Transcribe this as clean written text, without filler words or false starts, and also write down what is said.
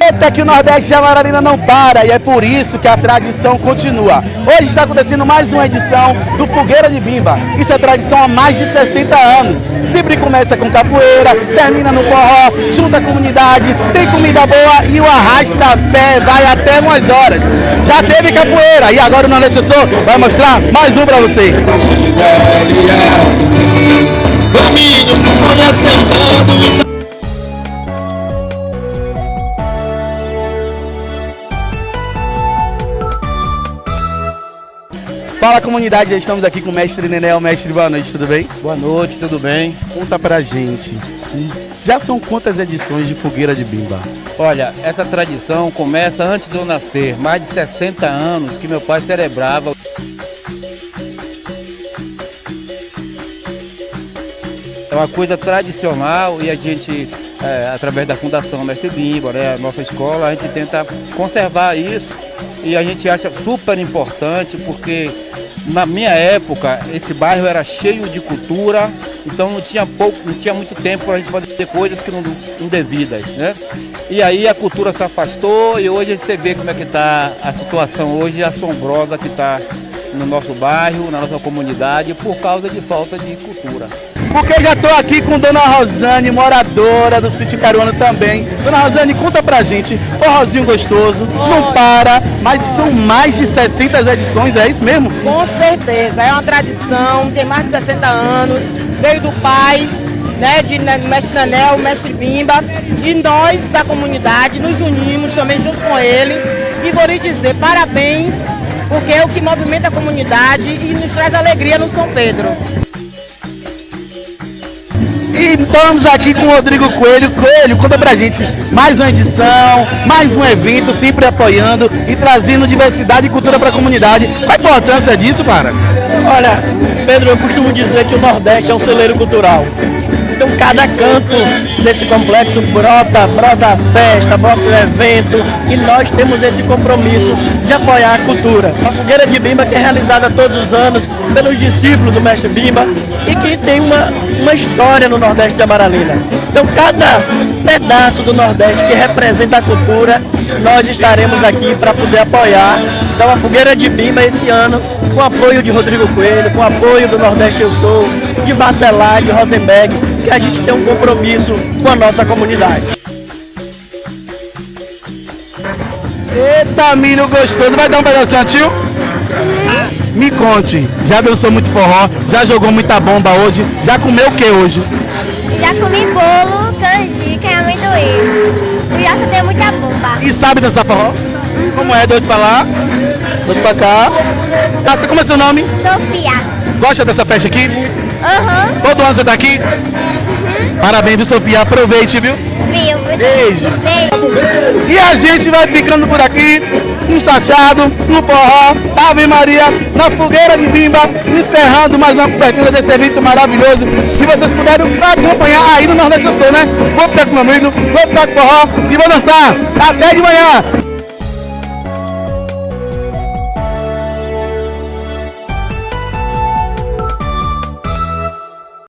Eita, que o Nordeste de Amaralina não para, e é por isso que a tradição continua. Hoje está acontecendo mais uma edição do Fogueira de Bimba. Isso é tradição há mais de 60 anos. Sempre começa com capoeira, termina no forró, junta a comunidade, tem comida boa e o arrasta-pé vai até umas horas. Já teve capoeira e agora o Nordeste Show vai mostrar mais um pra você. Fala comunidade, já estamos aqui com o mestre Nenel. Mestre, boa noite, tudo bem? Boa noite, tudo bem? Conta pra gente, já são quantas edições de Fogueira de Bimba? Olha, essa tradição começa antes de eu nascer, mais de 60 anos que meu pai celebrava. É uma coisa tradicional e a gente, através da Fundação Mestre Bimba, né, a nossa escola, a gente tenta conservar isso e a gente acha super importante porque na minha época esse bairro era cheio de cultura, então não tinha muito tempo para a gente fazer coisas que não indevidas, né? E aí a cultura se afastou e hoje você vê como é que está a situação hoje assombrosa que está no nosso bairro, na nossa comunidade, por causa de falta de cultura. Porque eu já estou aqui com Dona Rosane, moradora do Sítio Caruana também. Dona Rosane, conta pra gente, forrozinho gostoso, não para, mas são mais de 60 edições, é isso mesmo? Com certeza, é uma tradição, tem mais de 60 anos, veio do pai, né, de Mestre Nenel, Mestre Bimba, e nós da comunidade nos unimos também junto com ele, e vou lhe dizer parabéns, porque é o que movimenta a comunidade e nos traz alegria no São Pedro. E estamos aqui com o Rodrigo Coelho. Coelho, conta pra gente, mais uma edição, mais um evento, sempre apoiando e trazendo diversidade e cultura para a comunidade. Qual a importância disso, cara? Olha, Pedro, eu costumo dizer que o Nordeste é um celeiro cultural. Então cada canto desse complexo brota festa, brota evento e nós temos esse compromisso de apoiar a cultura. A Fogueira de Bimba que é realizada todos os anos pelos discípulos do Mestre Bimba e que tem uma história no Nordeste de Amaralina. Então cada pedaço do Nordeste que representa a cultura, nós estaremos aqui para poder apoiar. Então a Fogueira de Bimba esse ano, com apoio de Rodrigo Coelho, com apoio do Nordeste Eu Sou, de Bacelar, de Rosenberg, que a gente tem um compromisso com a nossa comunidade. Eita, milho gostoso. Vai dar um pedacinho, tio? Me conte, já dançou muito forró, já jogou muita bomba hoje, já comeu o que hoje? Já comi bolo, canjica e amendoim. E já soltei muita bomba. E sabe dançar forró? Como é? Dois pra lá, dois pra cá. Tá, como é seu nome? Sofia. Gosta dessa festa aqui? Aham. Todo ano você tá aqui? Parabéns, viu, Sofia? Aproveite, viu? Viu? Beijo. Beijo. E a gente vai ficando por aqui, no Sachado, no forró, Ave Maria, na Fogueira de Bimba, encerrando mais uma cobertura desse evento maravilhoso que vocês puderam acompanhar aí no Nordeste Show, né? Vou ficar com meu amigo, vou ficar com o forró e vou dançar até de manhã.